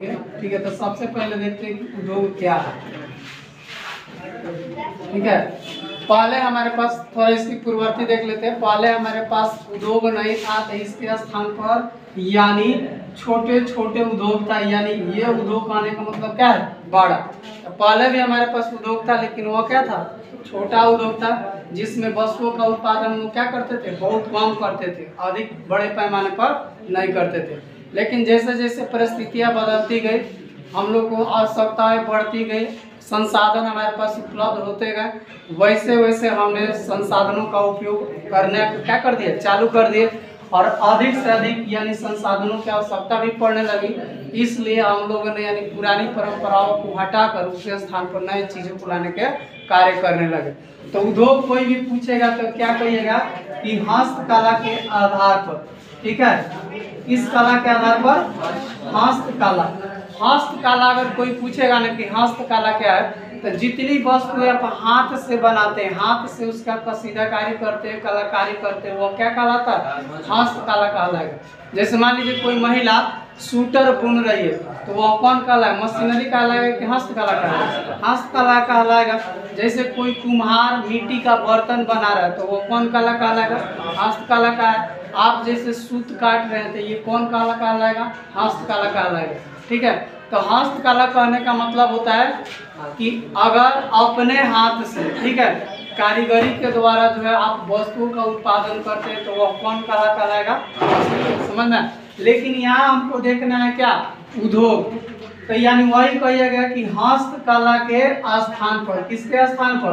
ठीक है, तो सबसे पहले देखते हैं कि उद्योग क्या है। ठीक है, पहले हमारे पास थोड़ा इसकी पूर्ववर्ती देख लेते हैं। पहले हमारे पास उद्योग नहीं था, तो इसके स्थान पर यानी छोटे छोटे उद्योग था। यानी ये उद्योग आने का मतलब क्या है, बड़ा। तो पहले भी हमारे पास उद्योग था, लेकिन वो क्या था, छोटा उद्योग था, जिसमें वस्तुओं का उत्पादन हम लोग क्या करते थे, बहुत कम करते थे, अधिक बड़े पैमाने पर नहीं करते थे। लेकिन जैसे जैसे परिस्थितियां बदलती गई, हम लोग को आवश्यकताएं बढ़ती गई, संसाधन हमारे पास उपलब्ध होते गए, वैसे वैसे हमने संसाधनों का उपयोग करने क्या कर दिया, चालू कर दिए, और अधिक से अधिक यानी संसाधनों की आवश्यकता भी पड़ने लगी। इसलिए हम लोगों ने यानी पुरानी परंपराओं को हटाकर उसके स्थान पर नए चीज़ों को लाने के कार्य करने लगे। तो उद्योग कोई भी पूछेगा तो क्या कहिएगा कि हस्तकला के आधार पर। ठीक है, किस कला के आधार पर, हस्तकला। हस्तकला अगर कोई पूछेगा ना कि हस्तकला क्या है, तो जितनी वस्तुएं आप हाथ से बनाते हैं, हाथ से उसका कसीदाकारी करते हैं, कलाकारी करते हैं, वो क्या कहलाता है, हस्तकला कहलाएगा। जैसे मान लीजिए कोई महिला सूटर बुन रही है, तो वो कौन कहलाएगा, मशीनरी कहलाएगा कि हस्तकला कहलाएगा, हस्तकला कहलाएगा। जैसे कोई कुम्हार मिट्टी का बर्तन बना रहा है, तो वो कौन कला कहलाएगा, हस्तकला का है। आप जैसे सूत काट रहे थे, ये कौन कला कहलाएगा, हस्तकला कहलाएगा। ठीक है, तो हस्तकला कहने का मतलब होता है कि अगर अपने हाथ से, ठीक है, कारीगरी के द्वारा जो है आप वस्तुओं का उत्पादन करते हैं, तो वह कौन कला कहलाएगा, समझना। लेकिन यहाँ हमको देखना है क्या, उद्योग। तो यानी वही कहिए गया कि हस्तकला के स्थान पर, किसके स्थान पर,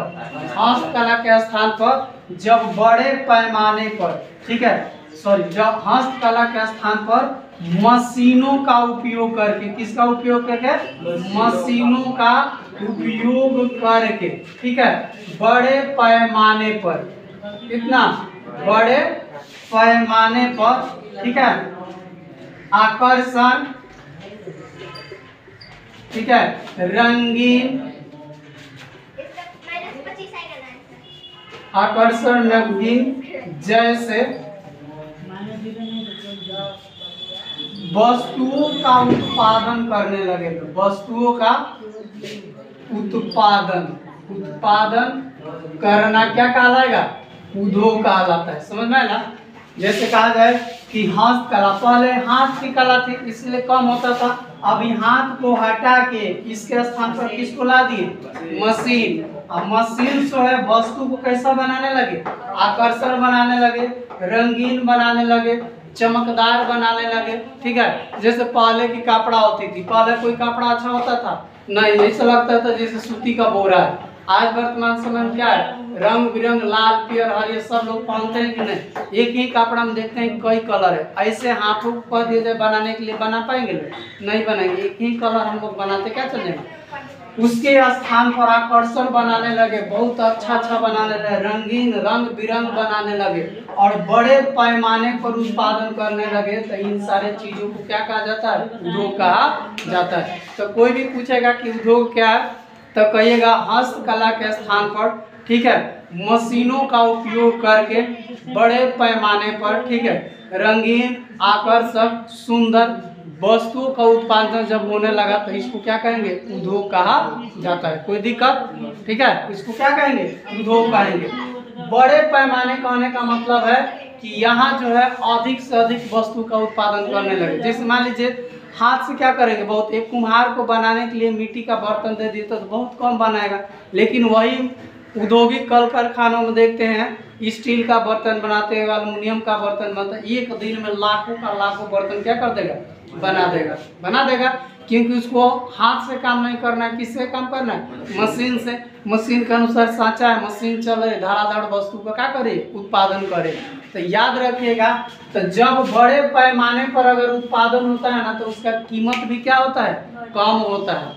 हस्तकला के स्थान पर जब बड़े पैमाने पर, ठीक है, सॉरी, जब हस्तकला के स्थान पर मशीनों का उपयोग करके, किसका उपयोग करके, मशीनों का उपयोग करके, ठीक है, बड़े पैमाने पर, कितना बड़े पैमाने पर, ठीक है, आकर्षण, ठीक है, रंगीन, आकर्षण रंगीन जैसे वस्तुओं का उत्पादन करने लगे। तो वस्तुओं का उत्पादन करना क्या कहलाएगा, उद्योग कहलाता है, समझ में ना। जैसे कहा जाए कि हस्तकला, पहले हाथ की कला थी, इसलिए कम होता था, अभी हाथ को हटा के इसके स्थान पर किसको ला दिए, मशीन। अब मशीन जो है वस्तु को कैसा बनाने लगे, आकर्षण बनाने लगे, रंगीन बनाने लगे, चमकदार बनाने लगे। ठीक है, जैसे पहले की कपड़ा होती थी, पहले कोई कपड़ा अच्छा होता था नहीं, ऐसा लगता था जैसे सूती का बोरा है। आज वर्तमान समय में क्या है, रंग बिरंग लाल पीयर हरियर सब लोग पहनते हैं कि नहीं, एक ही कपड़ा में देखते हैं कई कलर है। ऐसे हाथों को कह दिया जाए बनाने के लिए, बना पाएंगे नहीं बनाएंगे, एक ही कलर हम लोग बनाते क्या चलेगा। उसके स्थान पर आकर्षण बनाने लगे, बहुत अच्छा बनाने लगे, रंगीन रंग बिरंग बनाने लगे और बड़े पैमाने पर उत्पादन करने लगे। तो इन सारे चीजों को क्या कहा जाता है, उद्योग कहा जाता है। तो कोई भी पूछेगा कि उद्योग क्या है, तो कहिएगा हस्तकला के स्थान पर, ठीक है, मशीनों का उपयोग करके बड़े पैमाने पर, ठीक है, रंगीन आकर्षक सुंदर वस्तुओं का उत्पादन जब होने लगा, तो इसको क्या कहेंगे, उद्योग कहा जाता है। कोई दिक्कत, ठीक है, इसको क्या कहेंगे, उद्योग कहेंगे। बड़े पैमाने कहने का मतलब है कि यहाँ जो है अधिक से अधिक वस्तु का उत्पादन करने लगे। जैसे मान लीजिए हाथ से क्या करेंगे, बहुत, एक कुम्हार को बनाने के लिए मिट्टी का बर्तन दे दिए तो बहुत कम बनाएगा। लेकिन वही औद्योगिक कल कारखानों में देखते हैं, स्टील का बर्तन बनाते हैं, एल्युमिनियम का बर्तन बनता है, एक दिन में लाखों का लाखों बर्तन क्या कर देगा, बना देगा। क्योंकि उसको हाथ से काम नहीं करना है, किससे काम करना है, मशीन से। मशीन के अनुसार सांचा है, मशीन चले, धड़ाधड़ वस्तु का क्या करे, उत्पादन करे। तो याद रखिएगा, तो जब बड़े पैमाने पर अगर उत्पादन होता है ना, तो उसका कीमत भी क्या होता है, कम होता है।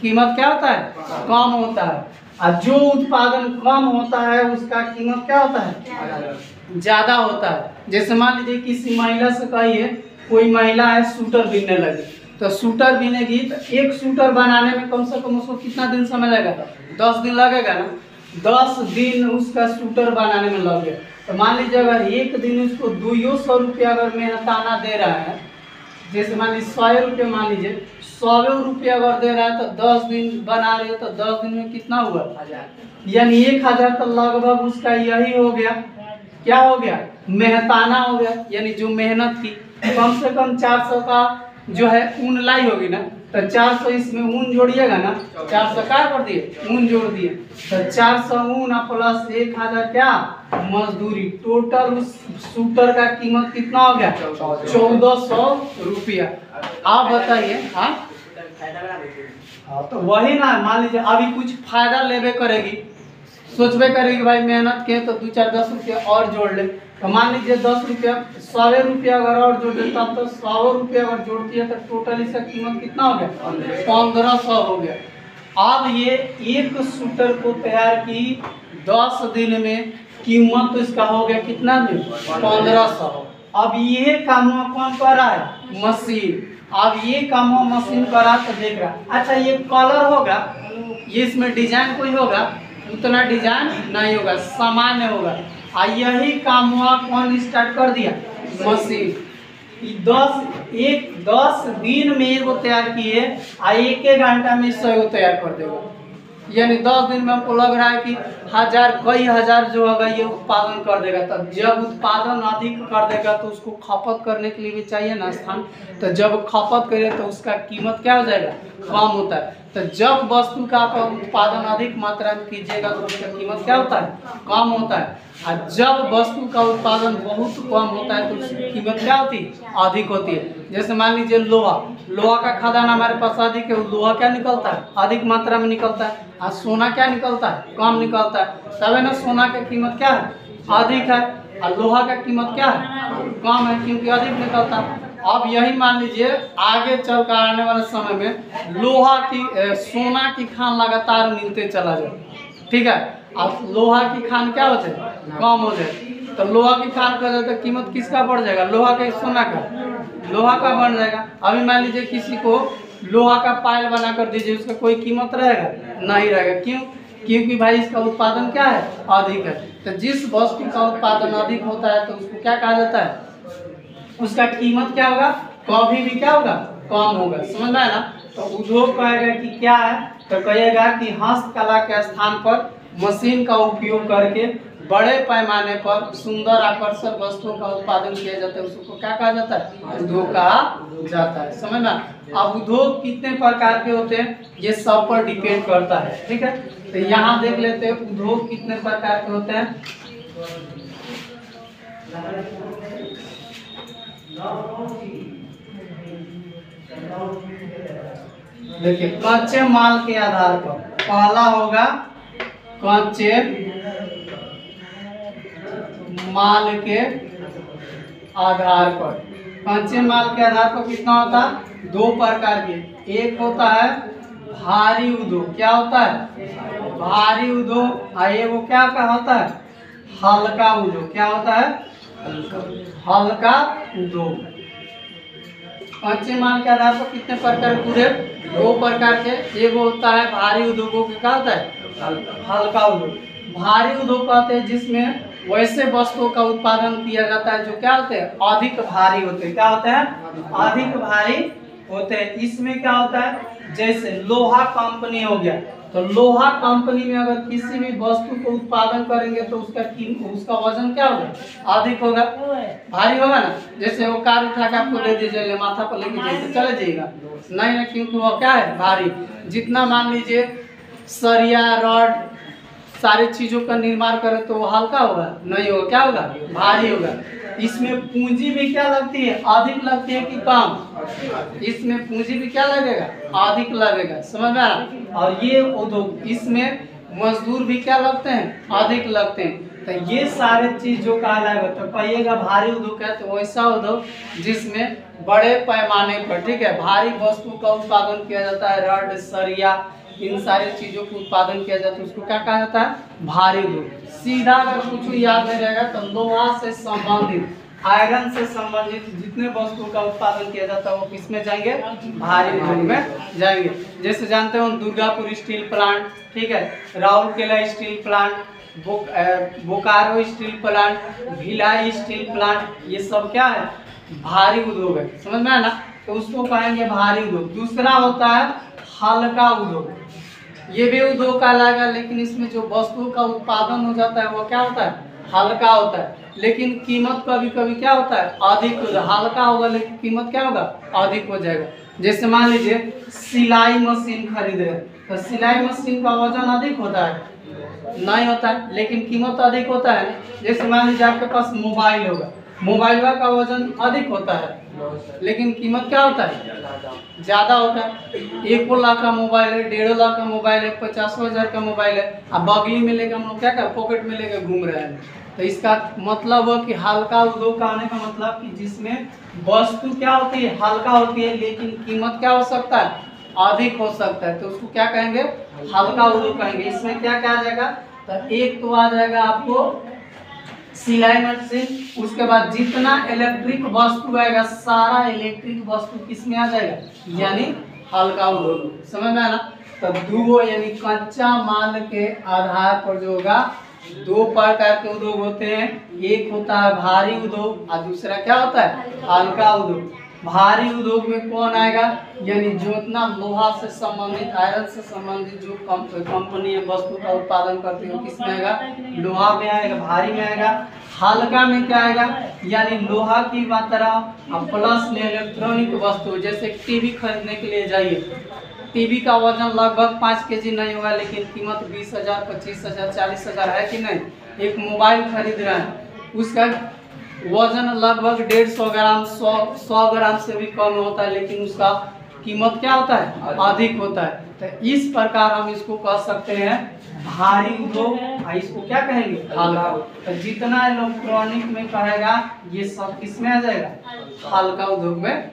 कीमत क्या होता है, कम होता है। और जो उत्पादन कम होता है उसका कीमत क्या होता है, ज़्यादा होता है। जैसे मान लीजिए किसी महिला से कहिए, कोई महिला है सूटर बीनने लगी, तो सूटर बीनेगी, तो एक सूटर बनाने में कम से कम उसको कितना दिन समय लगेगा, 10 दिन लगेगा ना। 10 दिन उसका सूटर बनाने में लग गया, तो मान लीजिए अगर एक दिन उसको 200 रुपया अगर मेहनताना दे रहा है, जैसे मान लीजिए 100 रुपये, मान लीजिए 100 रुपये अगर दे रहा है तो 10 दिन बना रहे हो तो 10 दिन में कितना हुआ? 1000, यानी 1000 तो लगभग उसका यही हो गया, क्या हो गया? मेहनताना हो गया, यानी जो मेहनत की कम से कम 400 का जो है ऊन लाई होगी ना, तो 400 इसमें ऊन जोड़िएगा ना, 400 क्या कर दिए? ऊन जोड़ दिए, तो 400 ऊन प्लस 1000 क्या? मजदूरी। टोटल उस सूटर का कीमत कितना हो गया? 1400 रुपया। आप बताइए। हाँ तो वही ना, मान लीजिए अभी कुछ फायदा लेवे करेगी, सोचबे करेगी भाई मेहनत के तो 2-4-10 रुपया और जोड़ ले, तो मान लीजिए 10 रुपया 100 रुपया अगर और जोड़ देता तो 100 रुपया अगर जोड़ती है तो टोटल इसका कीमत कितना हो गया? 1500 हो गया। अब ये एक सूटर को तैयार की 10 दिन में, कीमत तो इसका हो गया कितना में? 1500। अब ये काम कौन कर रहा है? मशीन। अब ये काम मशीन कर रहा तो देख रहा। अच्छा ये कलर होगा, ये इसमें डिजाइन कोई होगा? उतना डिजाइन नहीं होगा, सामान्य होगा। यही काम कौन स्टार्ट कर दिया? मशीन। 10 दिन में एगो तैयार किए, 1 घंटा में 100 तैयार कर देगा। यानी 10 दिन में हमको लग रहा है कि कई हजार जो होगा ये उत्पादन कर देगा। तब जब उत्पादन अधिक कर देगा तो उसको खपत करने के लिए भी चाहिए ना स्थान, तो जब खपत करे तो उसका कीमत क्या हो जाएगा? कम होता है। तो जब वस्तु का आप उत्पादन अधिक मात्रा में कीजिएगा तो उसका कीमत क्या होता है? कम होता है। और जब वस्तु का उत्पादन बहुत कम होता है तो उसकी कीमत क्या होती है? अधिक होती है। जैसे मान लीजिए लोहा का खदान हमारे पास अधिक है, लोहा क्या निकलता है? अधिक मात्रा में निकलता है। और सोना क्या निकलता है? कम निकलता है। तब ना सोना की कीमत क्या है? अधिक है। और लोहा का कीमत क्या है? कम है, क्योंकि अधिक निकलता है। अब यही मान लीजिए आगे चल कर आने वाले समय में सोना की खान लगातार मिलते चला जाए, ठीक है। अब लोहा की खान क्या हो जाए? कम हो जाए। तो लोहा की खान का तो कीमत किसका बढ़ जाएगा? लोहा का, सोना का? लोहा का बढ़ जाएगा। अभी मान लीजिए किसी को लोहा का पायल बना कर दीजिए, उसका कोई कीमत रहेगा? नहीं रहेगा। क्यों? क्योंकि भाई इसका उत्पादन क्या है? अधिक है। तो जिस वस्तु का उत्पादन अधिक होता है तो उसको क्या कहा जाता है? उसका कीमत क्या होगा? कभी भी क्या होगा? कम होगा। समझ में आया ना? तो उद्योग कहेगा कि क्या है, तो कहेगा कि हस्तकला के स्थान पर मशीन का उपयोग करके बड़े पैमाने पर सुंदर आकर्षक वस्तुओं का उत्पादन किया जाता है, उसको क्या कहा जाता है? उद्योग कहा जाता है। समझ में? अब उद्योग कितने प्रकार के होते हैं ये सब पर डिपेंड करता है, ठीक है। तो यहाँ देख लेते हैं उद्योग कितने प्रकार के होते हैं। देखिए कच्चे माल के आधार पर पहला होगा कच्चे माल के आधार पर। कच्चे माल के आधार पर कितना होता है? 2 प्रकार के। एक होता है भारी उद्योग। क्या होता है? भारी उद्योग। और एगो क्या होता है? हल्का उद्योग। क्या होता है? हल्का उद्योग। कच्चे माल के आधार पर कितने प्रकार पूरे? 2 प्रकार के। एगो होता है भारी उद्योगों के, क्या होता है? हल्का उद्योग। भारी उद्योग कहते हैं जिसमें वैसे वस्तुओं का उत्पादन किया जाता है जो क्या होते हैं? अधिक भारी होते हैं। क्या होते हैं? अधिक भारी होते हैं। इसमें क्या होता है? जैसे लोहा कंपनी हो गया, तो लोहा कंपनी में अगर किसी भी वस्तु को उत्पादन करेंगे तो उसका वजन क्या होगा? अधिक होगा, भारी होगा ना। जैसे वो कार उठा के आपको दे दीजिए, माथा पर लेके जाइए, चले जाइएगा नहीं, क्योंकि वो क्या है? भारी। जितना मान लीजिए सरिया रॉड सारी चीजों का निर्माण करें तो वो हल्का होगा? नहीं होगा। क्या होगा? भारी होगा। इसमें पूंजी भी क्या लगती है? अधिक लगती है कि कम? इसमें पूंजी भी क्या लगेगा? अधिक लगेगा। समझ में आ रहा? और ये उद्योग इसमें मजदूर भी क्या लगते हैं? अधिक लगते हैं। तो ये सारे चीज जो कहलाएगा तो कहिएगा भारी उद्योग है, तो वैसा उद्योग जिसमें बड़े पैमाने पर, ठीक है, भारी वस्तु का उत्पादन किया जाता है। रॉड सरिया इन सारी चीजों का उत्पादन किया जाता है, उसको क्या कहा जाता है? भारी उद्योग। सीधा अगर कुछ याद नहीं रहेगा तो लोहा से संबंधित, आयरन से संबंधित जितने वस्तुओं का उत्पादन किया जाता है वो किसमें जाएंगे? भारी उद्योग में जाएंगे। जैसे जानते हो दुर्गापुर स्टील प्लांट, ठीक है, Rourkela steel plant, Bokaro steel plant, Bhilai steel plant, ये सब क्या है? भारी उद्योग है। समझ में आया ना? तो उसको कहेंगे भारी उद्योग। दूसरा होता है हल्का उद्योग, ये भी उद्योग कहलाएगा, लेकिन इसमें जो वस्तुओं का उत्पादन हो जाता है वो क्या होता है, हल्का होता है, लेकिन कीमत कभी कभी क्या होता है, अधिक हो जाए। हल्का होगा लेकिन कीमत क्या होगा, अधिक हो जाएगा। जैसे मान लीजिए सिलाई मशीन खरीद रहे, तो सिलाई मशीन का वजन अधिक होता है, नहीं होता है, लेकिन कीमत अधिक होता है। जैसे मान लीजिए आपके पास मोबाइल होगा, मोबाइल का वजन अधिक होता है, लेकिन कीमत क्या होता है, ज्यादा होता है। 1 लाख का मोबाइल है, 1.5 लाख का मोबाइल है, 50,000 का मोबाइल है, अब बगली में लेकर हम लोग क्या कर पॉकेट में लेकर घूम रहे हैं। तो इसका मतलब है कि हल्का उद्योग का आने का मतलब कि जिसमें वस्तु क्या होती है, हल्का होती है, लेकिन कीमत क्या हो सकता है, अधिक हो सकता है, तो उसको क्या कहेंगे, हल्का उद्योग कहेंगे। इसमें क्या क्या आ जाएगा, तो एक तो आ जाएगा आपको सिलाई मशीन, उसके बाद जितना इलेक्ट्रिक वस्तु आएगा सारा इलेक्ट्रिक वस्तु किसमें आ जाएगा, यानी हल्का उद्योग। समझ में आना। तो दो यानी कच्चा माल के आधार पर जो होगा 2 प्रकार के उद्योग होते हैं, एक होता है भारी उद्योग और दूसरा क्या होता है, हल्का उद्योग। भारी उद्योग में कौन आएगा, यानी जो इतना लोहा से संबंधित, आयरन से संबंधित जो कंपनी है वस्तु का उत्पादन करती है, किसमें आएगा, लोहा में आएगा, भारी में आएगा। हल्का में क्या आएगा, यानी लोहा की मात्रा प्लस में इलेक्ट्रॉनिक वस्तु, जैसे टीवी खरीदने के लिए जाइए, टीवी का वजन लगभग 5 केजी नहीं होगा, लेकिन कीमत 20,000, 25,000, 40,000 है कि नहीं। एक मोबाइल खरीद रहे हैं, उसका वजन लगभग 150 ग्राम, 100 ग्राम से भी कम होता है, लेकिन उसका कीमत क्या होता है, अधिक होता है। तो इस प्रकार हम इसको कह सकते हैं भारी उद्योग, इसको क्या कहेंगे, हल्का। तो जितना इलेक्ट्रॉनिक में कहेगा ये सब किसमें आ जाएगा, हल्का उद्योग में।